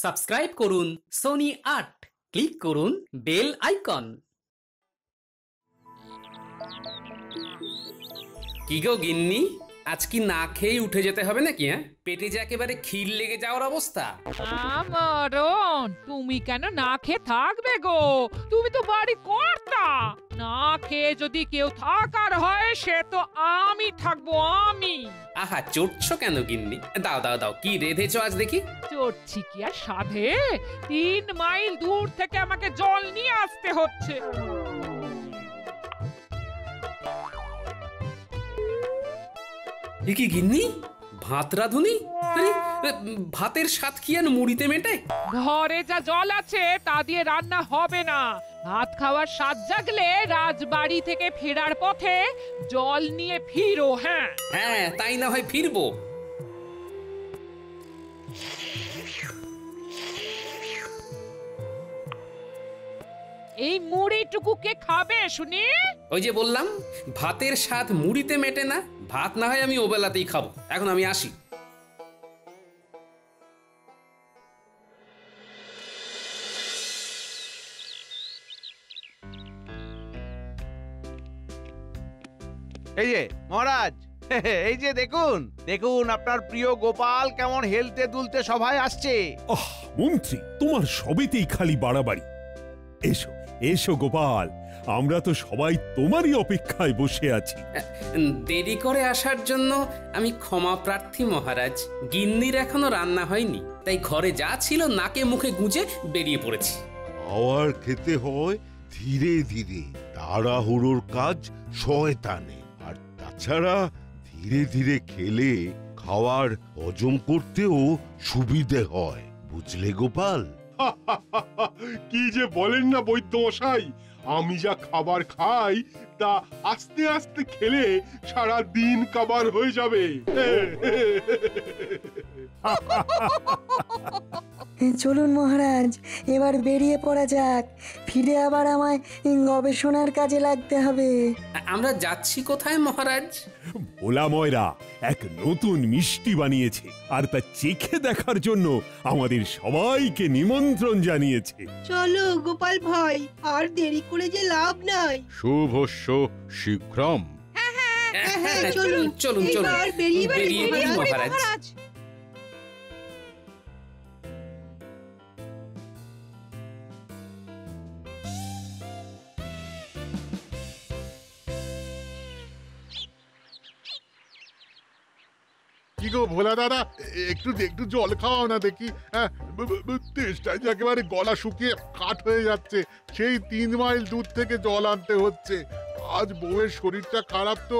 Subscribe করুন Sony ৮, click করুন bell icon. কি গো গিন্নি, আজ কি না খেয়ে উঠে যেতে হবে নাকি? পেটে যে একেবারে ক্ষীর লেগে যাওয়ার অবস্থা। আমরণ, তুমি কেন না খেয়ে থাকবে গো? তুমি তো বাড়ি কর্তা। না খেয়ে যদি কেউ থাকার হয় সে তো আমি থাকবো, আমি। আহা, চড়ছো কেন গিন্নি? দাও দাও দাও, কি রেধেছো আজ দেখি? চড়ছি কি আর সাধে? 3 মাইল দূর থেকে আমাকে জল নিয়ে আসতে হচ্ছে। কি গিন্নি, ভাত রাঁধুনি? ভাতের স্বাদ কি আর মুড়িতে মেটে? ঘরে যা জল আছে তা দিয়ে রান্না হবে না। ভাত খাওয়ার স্বাদ জাগলে রাজবাড়ি থেকে ফেরার পথে জল নিয়ে ফিরো। হ্যাঁ হ্যাঁ, তাই না হয় ফিরবো। এই মুড়িটুকু কে খাবে শুনি? ওই যে বললাম, ভাতের স্বাদ মুড়িতে মেটে না। ভাত না হয় আমি ওবেলাতেই খাবো। এখন আমি আসি। এই যে মহারাজ, এই যে দেখুন দেখুন আপনার প্রিয় গোপাল কেমন হেলতে দুলতে সভায় আসছে। মন্ত্রী, তোমার সবেতেই খালি বাড়াবাড়ি। এসো এসো গোপাল, আমরা তো সবাই তোমারই অপেক্ষায় বসে আছি। দেরি করে আসার জন্য আমি ক্ষমা প্রার্থী মহারাজ। গিন্নির এখনো রান্না হয়নি, তাই ঘরে যা ছিল নাকে মুখে গুঁজে বেরিয়ে পড়েছি। খাওয়ার খেতে হয় ধীরে ধীরে, তাড়াহুড়োর কাজ শয়তানে। আর তাছাড়া ধীরে ধীরে খেলে খাওয়ার হজম করতেও সুবিধে হয়, বুঝলে গোপাল? কি যে বলেন না বৈদ্য মশাই, আমি যা খাবার খাই তা আস্তে আস্তে খেলে সারা দিন কাবার হয়ে যাবে। চলুন মহারাজ, এবার বেরিয়ে পড়া যাক। ফিরে আবার আমায় গবেষণার কাজে লাগতে হবে। আমরা যাচ্ছি কোথায় মহারাজ? ভোলা ময়রা এক নতুন মিষ্টি বানিয়েছে, আর তা চেখে দেখার জন্য আমাদের সবাইকে নিমন্ত্রণ জানিয়েছে। চলো গোপাল ভাই, আর দেরি করে যে লাভ নাই। শুভস্য শীঘ্রম। হ্যাঁ, চলুন চলুন চলুন, এবার বেরিয়ে পড়ি মহারাজ। কি গো ভোলা দাদা, একটু একটু জল খাওয়াও না দেখি। হ্যাঁ, তেষ্টায় যে একেবারে গলা শুকিয়ে কাঠ হয়ে যাচ্ছে। সেই 3 মাইল দূর থেকে জল আনতে হচ্ছে। আজ বউয়ের শরীরটা খারাপ তো,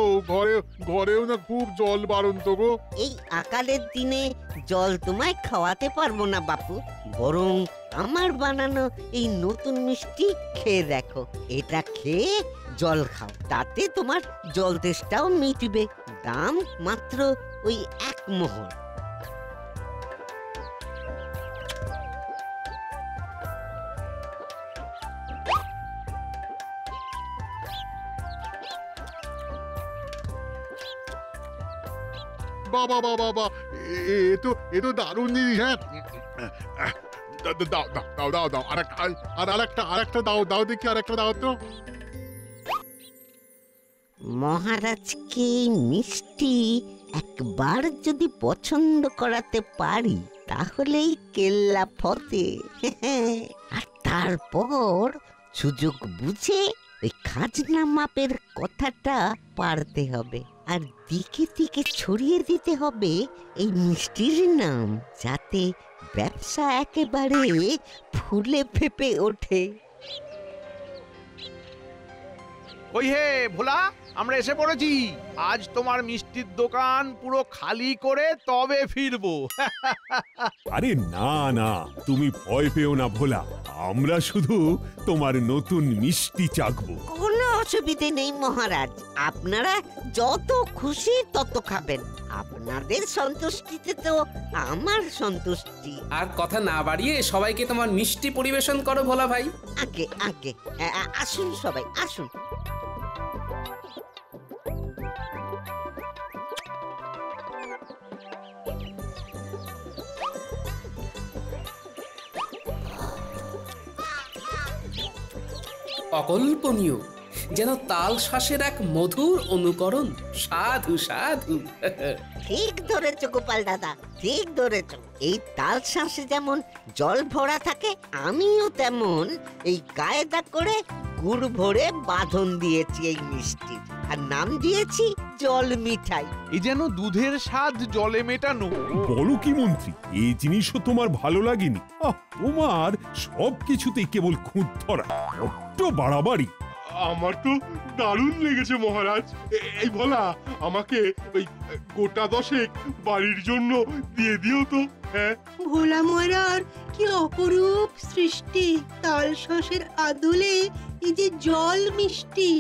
ঘরেও না খুব জল বাড়ন্ত গো। এই আকালের দিনে জল তোমায় খাওয়াতে পারবো না বাপু, বরং আমার বানানো এই নতুন মিষ্টি খেয়ে দেখো। এটা খেয়ে জল খাও, তাতে তোমার জল তেষ্টাও মিটবে। দাম মাত্র ওই 1 মোহর। বাবা বাবা বাবা, এ তো দারুণ জিনিস। হ্যাঁ, দাও দাও দাও দাও, আরেকটা দাও দেখি, আরেকটা দাও তো। মহারাজকে মিষ্টি একবার যদি পছন্দ করাতে পারি তাহলেই কেল্লা ফতে। আর তারপর সুযোগ বুঝে ওই খাজনা মাপের কথাটা পারতে হবে, আর দিকে দিকে ছড়িয়ে দিতে হবে এই মিষ্টির নাম, যাতে ব্যবসা একেবারে ফুলে ফেপে ওঠে। ওই হে ভোলা, আমরা এসে পড়েছি। আজ তোমার মিষ্টির দোকান পুরো খালি করে তবে ফিরবো। আরে না না, তুমি ভয় পেও না ভোলা, আমরা শুধু তোমার নতুন মিষ্টি চাখবো। কোনো অসুবিধে নেই মহারাজ, আপনারা যত খুশি তত খাবেন। আপনাদের সন্তুষ্টিতে তো আমার সন্তুষ্টি। আর কথা না বাড়িয়ে সবাইকে তোমার মিষ্টি পরিবেশন করো ভোলা ভাই। আগে আগে আসুন সবাই আসুন। অকল্পনীয়, যেন তাল শ্বাসের এক মধুর অনুকরণ। সাধু সাধু। ঠিক ধরেছ গোপাল দাদা, ঠিক ধরেছ। এই তাল শ্বাসে যেমন জল ভরা থাকে, আমিও তেমন এই কায়দা করে গুড় ভরে বাঁধন দিয়েছি এই মিষ্টি, আর নাম দিয়েছি জল মিঠাই। এই যেন দুধের স্বাদ জলে মেটানো। বলো কি মন্ত্রী, এই জিনিসও তোমার ভালো লাগেনি? তোমার সব কিছুতেই কেবল খুঁত ধরা, বড্ড বাড়াবাড়ি। আমার তো দারুণ লেগেছে মহারাজ। এই ভোলা, আমাকে ওই গোটা 10 বাড়ির জন্য দিয়ে দিও তো। হ্যাঁ, ভোলা ময়রার কি অপরূপ সৃষ্টি! তাল শাঁসের আদলে এই যে জল মিষ্টি।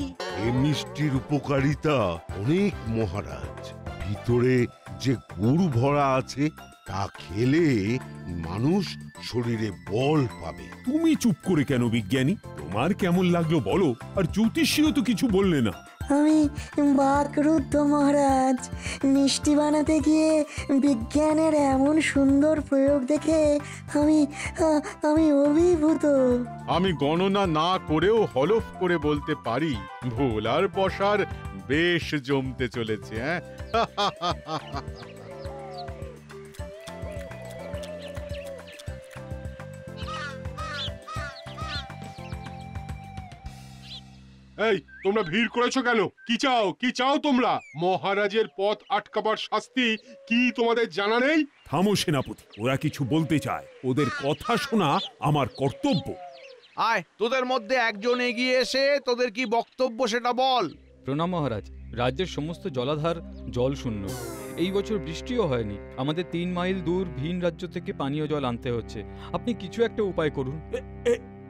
এই মিষ্টির উপকারিতা অনেক মহারাজ। ভিতরে যে গুড় ভরা আছে তা খেলে মানুষ শরীরে বল পাবে। তুমি চুপ করে কেন বিজ্ঞানী? তোমার কেমন লাগলো বলো। আর জ্যোতিষীও তো কিছু বললে না। আমি বাকরুদ্ধ মহারাজ। মিষ্টি বানাতে গিয়ে বিজ্ঞানের এমন সুন্দর প্রয়োগ দেখে আমি অভিভূত। আমি গণনা না করেও হলফ করে বলতে পারি, ভোলার পসার বেশ জমতে চলেছে। হ্যাঁ, এই তোমরা ভিড় করেছো কেন? কি চাও, কি চাও তোমরা? মহারাজের পথ আটকাবার শাস্তি কি তোমাদের জানা নেই? থামো সেনাপতি, ওরা কিছু বলতে চায়, ওদের কথা শোনা আমার কর্তব্য। আয়, তোদের মধ্যে একজন এগিয়ে এসে তোদের কি বক্তব্য সেটা বল। প্রণাম মহারাজ। রাজ্যের সমস্ত জলাধার জল শূন্য। এই বছর বৃষ্টিও হয়নি। আমাদের 3 মাইল দূর ভিন রাজ্য থেকে পানীয় জল আনতে হচ্ছে। আপনি কিছু একটা উপায় করুন।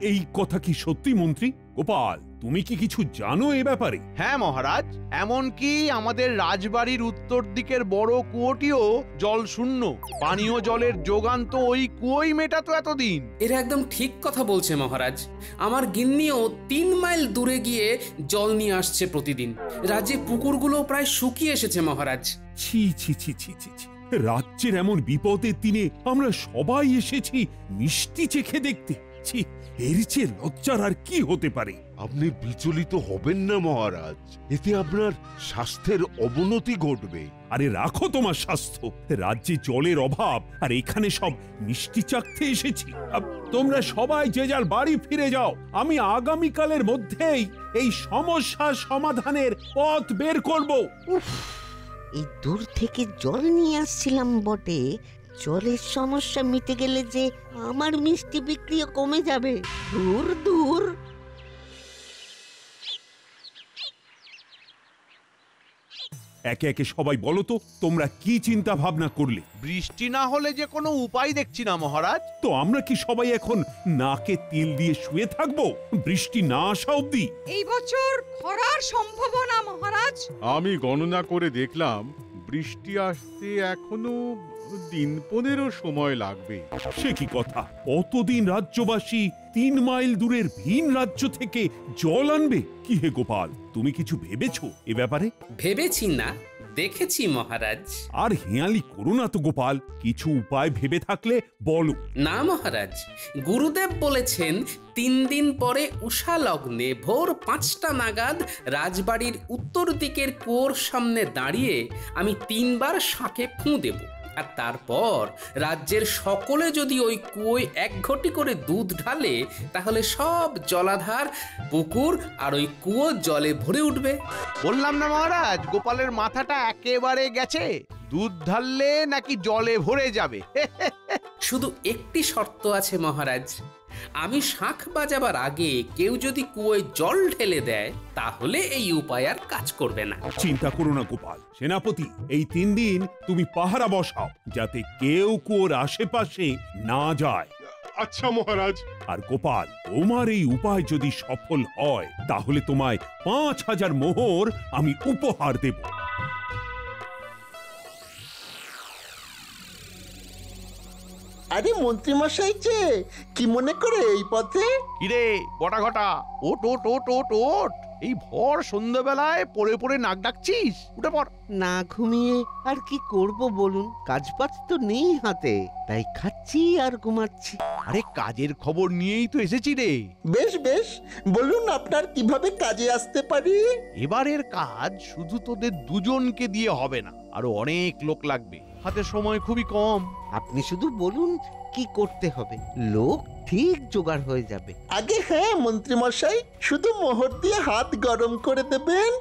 এই কথা কি সত্যি মন্ত্রী? গোপাল, তুমি কি কিছু জানো এ ব্যাপারে? হ্যাঁ মহারাজ, এমনকি আমাদের রাজবাড়ির উত্তর দিকের বড় কুয়োটিও জল শূন্য। পানীয় জলের যোগান তো ওই কুয়োই মেটাতো এতদিন। এরা একদম ঠিক কথা বলছে মহারাজ। আমার গিন্নিও 3 মাইল দূরে গিয়ে জল নিয়ে আসছে প্রতিদিন। রাজ্যে পুকুরগুলো প্রায় শুকিয়ে এসেছে মহারাজ। ছি ছি ছি ছি ছি ছি। রাজ্যের এমন বিপদের দিনে আমরা সবাই এসেছি মিষ্টি চেখে দেখতে। ছি, এর চেয়ে লজ্জার আর কি হতে পারে? আপনি বিচলিত হবেন না মহারাজ, এতে আপনার স্বাস্থ্যের অবনতি ঘটবে। আরে রাখো তোমার স্বাস্থ্য। রাজ্যে জলের অভাব, আর এখানে সব মিষ্টি চাখতে এসেছি। তোমরা সবাই যে যার বাড়ি ফিরে যাও। আমি আগামীকালের মধ্যেই এই সমস্যার সমাধানের পথ বের করব। এই দূর থেকে জল নিয়ে আসছিলাম বটে, জলের সমস্যা মিটে গেলে যে আমার মিষ্টি বিক্রিও কমে যাবে। দূর দূর। একে একে সবাই বলো তো, তোমরা কি চিন্তা ভাবনা করলে? বৃষ্টি না হলে যে কোনো উপায় দেখছি না মহারাজ। তো আমরা কি সবাই এখন নাকে তিল দিয়ে শুয়ে থাকবো বৃষ্টি না আসা অব্দি? এই বছর খরার সম্ভাবনা মহারাজ। আমি গণনা করে দেখলাম বৃষ্টি আসতে এখনো দিন 15 সময় লাগবে। সে কি কথা? অতদিন রাজ্যবাসী 3 মাইল দূরের ভিন রাজ্য থেকে জল আনবে? কি হে গোপাল, তুমি কিছু ভেবেছো এ ব্যাপারে? ভেবেছি না, দেখেছি মহারাজ। আর হেয়ালি করো না তো গোপাল, কিছু উপায় ভেবে থাকলে বলো। না মহারাজ, গুরুদেব বলেছেন 3 দিন পরে উষা লগ্নে ভোর 5টা নাগাদ রাজবাড়ির উত্তর দিকের কুয়োর সামনে দাঁড়িয়ে আমি 3 বার শাঁখে ফুঁ দেব। আর তারপর রাজ্যের সকলে যদি ওই কুয়োয় 1 ঘটি করে দুধ ঢালে, তাহলে সব জলাধার, পুকুর আর ওই কুয়ো জলে ভরে উঠবে। বললাম না মহারাজ, গোপালের মাথাটা একেবারে গেছে। দুধ ঢাললে নাকি জলে ভরে যাবে। শুধু একটি শর্ত আছে মহারাজ, আমি শাঁখ বাজাবার আগে কেউ যদি কুয়োয় জল ঢেলে দেয়, তাহলে এই উপায় আর কাজ করবে না। চিন্তা করো না গোপাল। সেনাপতি, এই 3 দিন তুমি পাহারা বসাও, যাতে কেউ কুয়োর আশেপাশে না যায়। আচ্ছা মহারাজ। আর গোপাল, তোমার এই উপায় যদি সফল হয়, তাহলে তোমায় 5000 মোহর আমি উপহার দেব। আরে মন্ত্রী মশাই যে কি মনে করে এই পথে? কিরে বটা ঘটা, ওট ওট ওট ওট ওট। এই ভর সন্ধ্যাবেলায় পড়ে পড়ে নাক ডাকছিস? উঠে পড়। না ঘুমিয়ে আর কি করব বলুন, কাজবাজ তো নেই হাতে, তাই খাচ্ছি আর ঘুমাচ্ছি। আরে কাজের খবর নিয়েই তো এসেছি রে। বেশ বেশ, বলুন আপনার কিভাবে কাজে আসতে পারি? এবারের কাজ শুধু তোদের দুজনকে দিয়ে হবে না, আরো অনেক লোক লাগবে, হাতে সময় খুবই কম। আপনি শুধু বলুন কি করতে হবে, লোক ঠিক জোগাড় হয়ে যাবে। আগে হ্যাঁ মন্ত্রী মশাই, শুধু মোহর দিয়ে হাত গরম করে দেবেন,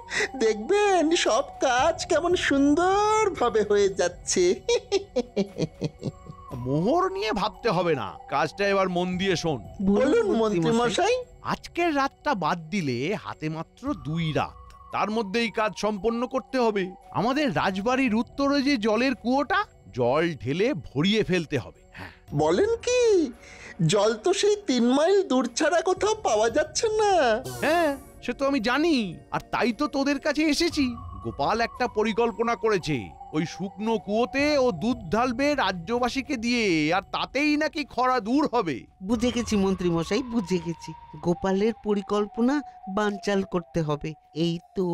দেখবেন সব কাজ কেমন সুন্দরভাবে হয়ে যাচ্ছে। মোহর নিয়ে ভাবতে হবে না, কাজটা এবার মন দিয়ে শোন। বলুন মন্ত্রী মশাই। আজকের রাতটা বাদ দিলে হাতে মাত্র 2 রাত, তার মধ্যেই কাজ সম্পন্ন করতে হবে। আমাদের রাজবাড়ির উত্তরে যে জলের কুয়োটা, জল ঢেলে ভরিয়ে ফেলতে হবে। বলেন কি, জল তো সেই 3 মাইল দূর ছাড়া কোথাও পাওয়া যাচ্ছে না। হ্যাঁ, সে তো আমি জানি, আর তাই তো তোদের কাছে এসেছি। গোপাল একটা পরিকল্পনা করেছে, ওই শুকনো কুয়োতে ও দুধ ঢালবে রাজ্যবাসীকে দিয়ে, আর তাতেই নাকি খরা দূর হবে। বুঝে গেছি মন্ত্রী মশাই, বুঝে গেছি। গোপালের পরিকল্পনা বানচাল করতে হবে, এই তো।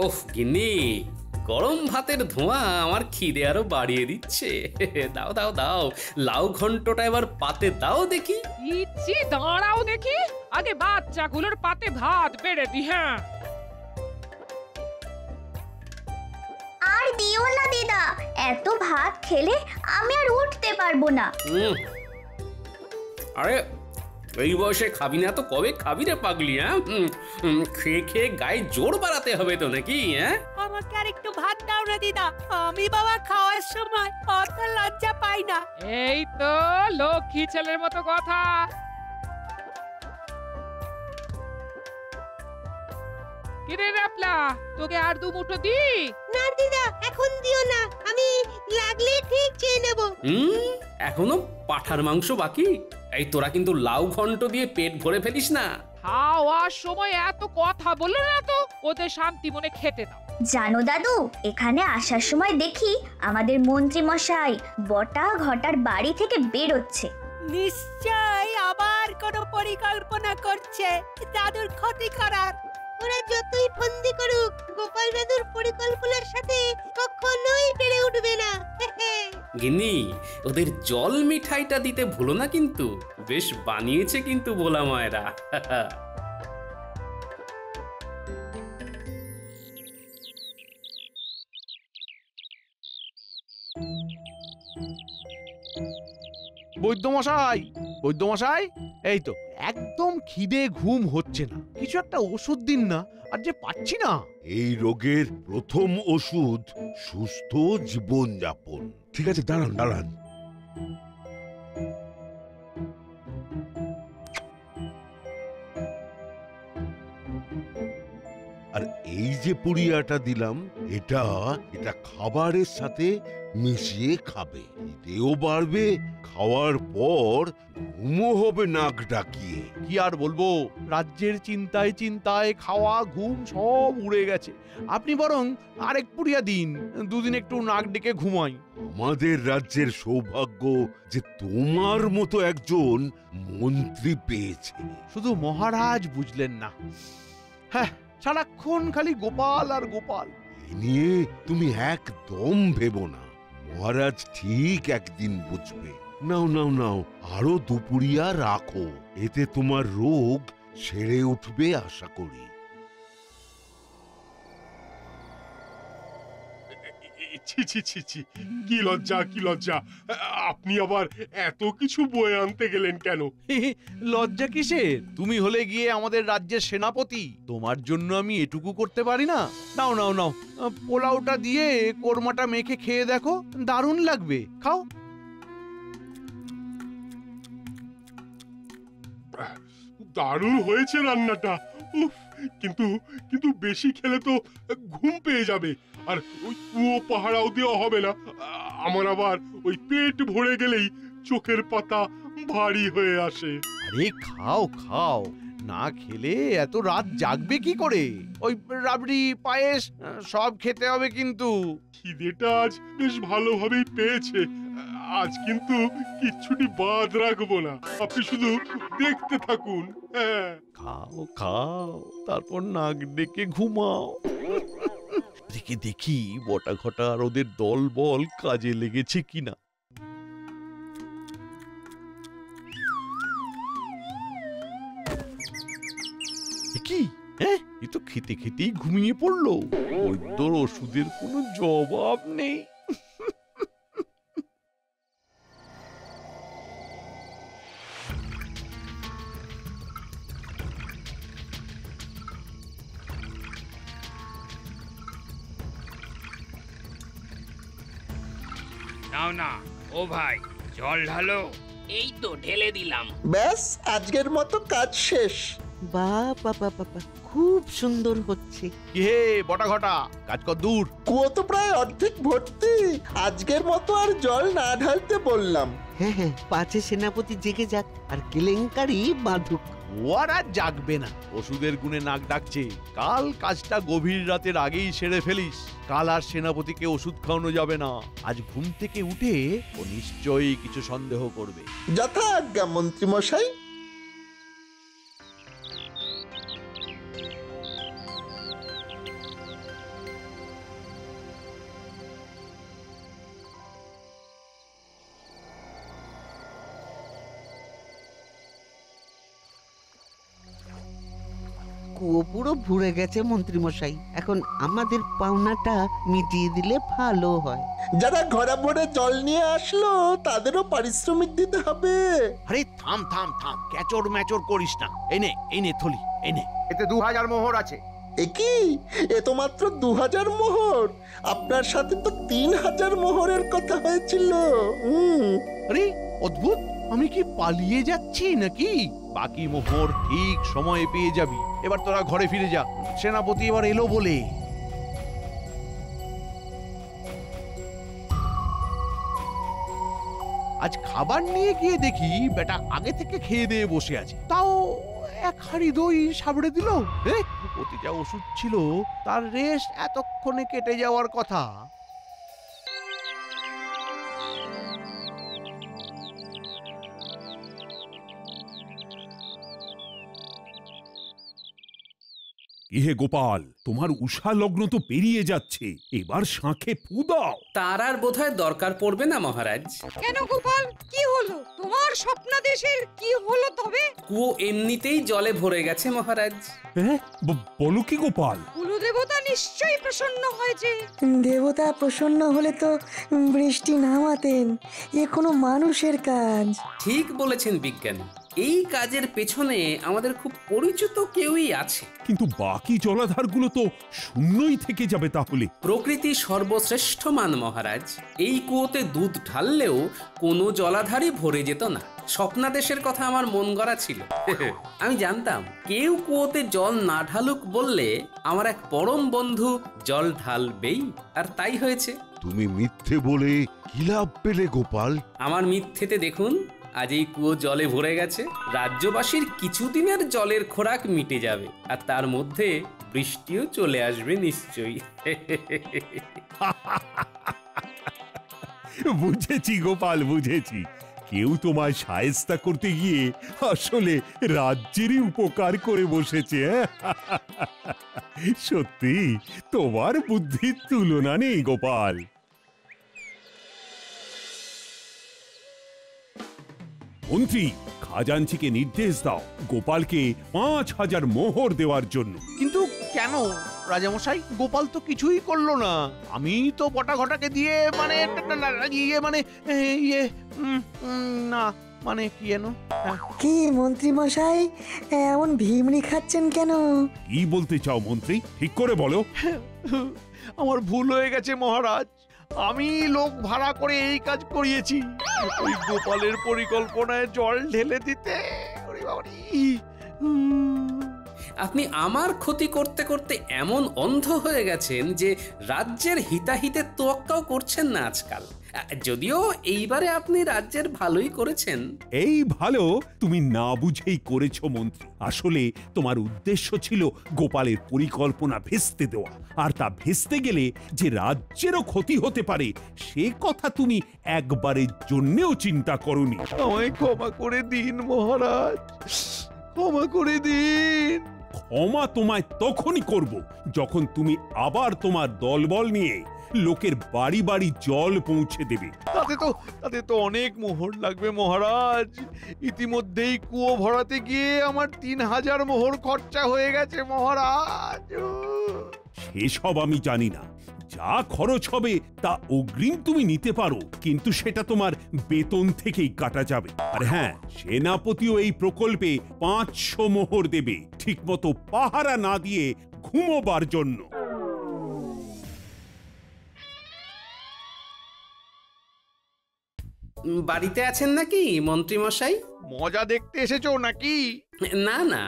ওহ গিন্নি, গরম ভাতের ধোঁয়া আমার খিদে আরো বাড়িয়ে দিচ্ছে। দাও দাও দাও, লাউ ঘন্টটা এবার পাতে দাও দেখি। ইচ্ছি দাঁড়াও দেখি, আগে বাচ্চাগুলোর পাতে ভাত বেড়ে দি। হ্যাঁ, আর দিও না দিদা, এত ভাত খেলে আমি আর উঠতে পারবো না। আরে এই বয়সে খাবি না তো কবে খাবি রে পাগলি? হ্যাঁ, খেয়ে খেয়ে গায়ে জোর বাড়াতে হবে তো নাকি? হ্যাঁ, আমাকে আর একটু ভাত দাও না দিদা, আমি বাবা খাওয়ার সময় অত লজ্জা পাই না। এই তো লক্ষ্মী ছেলের মতো কথা। কিরে রাপলা, তোকে আর 2 মুঠো দি? না দিদা, এখন দিও না, আমি লাগলে ঠিক চেয়ে নেব। এখনো পাঠার মাংস বাকি। এই তোরা কিন্তু লাউ ঘন্ট দিয়ে পেট ভরে ফেলিস না। খাওয়ার সময় এত কথা বললো না তো, ওদের শান্তি মনে খেতে দাও। জানো দাদু, এখানে আসার সময় দেখি আমাদের মন্ত্রী মশাই বটা ঘটার বাড়ি থেকে বেরোচ্ছে। নিশ্চয় আবার কোনো পরিকল্পনা করছে দাদুর ক্ষতি করার। ওরা যতই ফন্দি করুক, গোপাল দাদুর পরিকল্পনার সাথে কখনোই পেরে উঠবে না। গিন্নি, ওদের জল মিঠাইটা দিতে ভুলো না কিন্তু, বেশ বানিয়েছে কিন্তু ভোলা মায়েরা। বৈদ্যমশাই, বৈদ্যমশাই, এই তো একদম খিদে ঘুম হচ্ছে না, কিছু একটা ওষুধ দিন না, আর যে পাচ্ছি না। এই রোগের প্রথম ওষুধ সুস্থ জীবনযাপন। ঠিক আছে, দাঁড়ান দাঁড়ান। আর এই যে পুড়িয়াটা দিলাম, এটা খাবারের সাথে মিশিয়ে খাবে, এতেও বাড়বে, খাওয়ার পর ঘুমও হবে নাক ডাকিয়ে। কি আর বলবো, রাজ্যের চিন্তায় চিন্তায় খাওয়া ঘুম সব উড়ে গেছে। আপনি বরং আরেক পুড়িয়া দিন, 2 দিন একটু নাক ডেকে ঘুমাই। আমাদের রাজ্যের সৌভাগ্য যে তোমার মতো একজন মন্ত্রী পেয়েছে। শুধু মহারাজ বুঝলেন না। হ্যাঁ, সারাক্ষণ খালি গোপাল আর গোপাল। এ নিয়ে তুমি একদম ভেবো না, মহারাজ ঠিক একদিন বুঝবে। নাও নাও নাও, আরো 2 পুড়িয়া রাখো, এতে তোমার রোগ সেরে উঠবে আশা করি। ছি ছি ছি ছি, কি লজ্জা, কি লজ্জা! আপনি আবার এত কিছু বয়ে আনতে গেলেন কেন? লজ্জা কিসের? তুমি হলে গিয়ে আমাদের রাজ্যের সেনাপতি, তোমার জন্য আমি এটুকু করতে পারি না? নাও নাও নাও, পোলাওটা দিয়ে কোরমাটা মেখে খেয়ে দেখো, দারুণ লাগবে, খাও। দারুণ হয়েছে রান্নাটা। উফ, কিন্তু বেশি খেলে তো ঘুম পেয়ে যাবে, আর ওই কুয়ো পাহারাও দেওয়া হবে না। আমার আবার ওই পেট ভরে গেলেই চোখের পাতা ভারী হয়ে আসে। আরে খাও খাও, না খেলে এত রাত জাগবে কি করে? ওই রাবড়ি পায়েস সব খেতে হবে কিন্তু। খিদেটা আজ বেশ ভালোভাবেই পেয়েছে, আজ কিন্তু কিচ্ছুটি বাদ রাখবো না, আপনি শুধু দেখতে থাকুন। হ্যাঁ, খাও খাও, তারপর নাক ডেকে ঘুমাও। দেখি দেখি বটা ঘটা আর ওদের দল বল কাজে লেগেছে কিনা। কি হ্যাঁ, এ তো খেতে খেতেই ঘুমিয়ে পড়লো। বৈদ্যর ওষুধের কোনো জবাব নেই। নাও না ও ভাই, জল ঢালো। এই তো ঢেলে দিলাম। ব্যাস আজকের মতো কাজ শেষ। বাবা বাবা, খুব সুন্দর হচ্ছে। কি হে বটা ঘটা, কাজ কর দূর। কুয়ো তো প্রায় অর্ধেক ভর্তি, আজকের মতো আর জল না ঢালতে বললাম। হ্যাঁ হ্যাঁ, পাছে সেনাপতি জেগে যাক আর কেলেঙ্কারি বাঁধুক। ও আর জাগবে না, ওষুধের গুণে নাক ডাকছে। কাল কাজটা গভীর রাতের আগেই সেরে ফেলিস। কাল আর সেনাপতিকে ওষুধ খাওয়ানো যাবে না। আজ ঘুম থেকে উঠে ও নিশ্চয়ই কিছু সন্দেহ করবে। যথা আজ্ঞা মন্ত্রী মশাই। কুয়ো পুরো ভরে গেছে মন্ত্রী মশাই, এখন আমাদের পাওনাটা মিটিয়ে দিলে ভালো হয়। যারা ঘরে ভরে জল নিয়ে আসলো তাদেরও পারিশ্রমিক দিতে হবে। আরে থাম থাম থাম, ক্যাচর ম্যাচর করিস না। এই নে থলি, এই নে। এতে 2000 মোহর আছে। এ কি, এ তো মাত্র 2000 মোহর। আপনার সাথে তো 3000 মোহরের কথা হয়েছিল। আরে অদ্ভুত, আমি কি পালিয়ে যাচ্ছি নাকি? বাকি মোহর ঠিক সময়ে পেয়ে যাবি। এবার তোরা ঘরে ফিরে যা, সেনাপতি এবার এলো বলে। আজ খাবার নিয়ে গিয়ে দেখি বেটা আগে থেকে খেয়ে দিয়ে বসে আছে, তাও এক হাড়ি দই সাবড়ে দিল। প্রতি যা ওষুধ ছিল তার রেশ এতক্ষণে কেটে যাওয়ার কথা। ইহে গোপাল, তোমার উষা লগ্ন তো পেরিয়ে যাচ্ছে, এবার শাঁখে ফু দাও। তার আর বোধহয় দরকার পড়বে না মহারাজ। কেন গোপাল, কি হলো তোমার স্বপ্নাদেশের? কি হলো তবে? কুয়ো এমনিতেই জলে ভরে গেছে মহারাজ। বলো কি গোপাল? কুলদেবতা নিশ্চয়ই প্রসন্ন হয়েছে। দেবতা প্রসন্ন হলে তো বৃষ্টি নামাতেন। এ কোনো মানুষের কাজ। ঠিক বলেছেন বিজ্ঞানী, এই কাজের পেছনে আমাদের খুব পরিচিত কেউই আছে। কিন্তু বাকি জলাধারগুলো তো শূন্যই থেকে যাবে তাহলে। প্রকৃতি সর্বশ্রেষ্ঠ মান মহারাজ। এই কুয়োতে দুধ ঢাললেও কোনো জলাধারই ভরে যেত না। স্বপ্নাদেশের কথা আমার মন গড়া ছিল। আমি জানতাম কেউ কুয়োতে জল না ঢালুক বললে আমার এক পরম বন্ধু জল ঢালবেই, আর তাই হয়েছে। তুমি মিথ্যে বলে কি লাভ পেলে গোপাল? আমার মিথ্যেতে দেখুন, আজ এই কুয়ো জলে ভরে গেছে। রাজ্যবাসীর কিছুদিনের জলের খোরাক মিটে যাবে, আর তার মধ্যে বৃষ্টিও চলে আসবে নিশ্চয়ই। বুঝেছি গোপাল, বুঝেছি। কেউ তোমায় শায়েস্তা করতে গিয়ে আসলে রাজ্যেরই উপকার করে বসেছে। সত্যি তোমার বুদ্ধির তুলনা নেই গোপাল। মন্ত্রী, খাজাঞ্চিকে নির্দেশ দাও গোপালকে 5000 মোহর দেওয়ার জন্য। কিন্তু কেন রাজামশাই? গোপাল তো কিছুই করলো না। আমি তো বটা ঘটাকে দিয়ে না মানে কি এনো। কি মন্ত্রী মশাই, এমন ভিমড়ি খাচ্ছেন কেন? কি বলতে চাও মন্ত্রী, ঠিক করে বলো। আমার ভুল হয়ে গেছে মহারাজ। আমি লোক ভাড়া করে এই কাজ করিয়েছি, ওই গোপালের পরিকল্পনায় জল ঢেলে দিতে। আপনি আমার ক্ষতি করতে করতে এমন অন্ধ হয়ে গেছেন যে রাজ্যের হিতাহিতে তোয়াক্কাও করছেন না আজকাল। যদিও এইবারে আপনি রাজ্যের ভালোই করেছেন। এই ভালো তুমি না বুঝেই করেছো মন্ত্রী। আসলে তোমার উদ্দেশ্য ছিল গোপালের পরিকল্পনা ভেস্তে দেওয়া, আর তা ভেস্তে গেলে যে রাজ্যেরও ক্ষতি হতে পারে সে কথা তুমি একবারের জন্যেও চিন্তা করোনি। আমায় ক্ষমা করে দিন মহারাজ, ক্ষমা করে দিন। ক্ষমা তোমায় তখনই করব যখন তুমি আবার তোমার দলবল নিয়ে লোকের বাড়ি বাড়ি জল পৌঁছে দেবে। তাতে তো অনেক মোহর লাগবে মহারাজ। ইতিমধ্যেই কুয়ো ভরাতে গিয়ে আমার 3000 মোহর খরচা হয়ে গেছে মহারাজ। সেসব আমি জানি না। যা খরচ হবে তা অগ্রিম তুমি নিতে পারো, কিন্তু সেটা তোমার বেতন থেকেই কাটা যাবে। আর হ্যাঁ, সেনাপতিও এই প্রকল্পে 500 মোহর দেবে, ঠিকমতো পাহারা না দিয়ে ঘুমোবার জন্য। বাড়িতে আছেন নাকি মন্ত্রী মশাই? মজা দেখতে এসেছো নাকি? না না,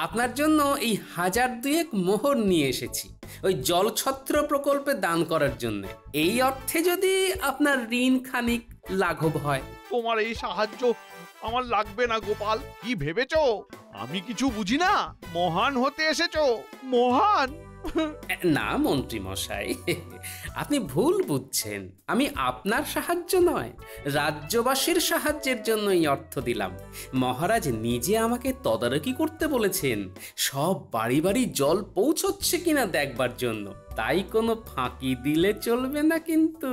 আপনার জন্য এই 1002 মোহর নিয়ে এসেছি, ওই জলছত্র প্রকল্পে দান করার জন্য। এই অর্থে যদি আপনার ঋণ খানিক লাঘব হয়। তোমার এই সাহায্য আমার লাগবে না গোপাল। কি ভেবেছো আমি কিছু বুঝি না? মহান হতে এসেছো? মহান? না মন্ত্রী মশাই, আপনি ভুল বুঝছেন। আমি আপনার সাহায্য নয়, রাজ্যবাসীর সাহায্যের জন্য এই অর্থ দিলাম। মহারাজ নিজে আমাকে তদারকি করতে বলেছেন, সব বাড়ি বাড়ি জল পৌঁছচ্ছে কিনা দেখবার জন্য। তাই কোনো ফাঁকি দিলে চলবে না কিন্তু।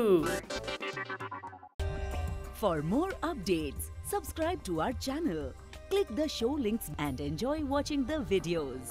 For more updates, subscribe to our channel, click the show links and enjoy watching the videos.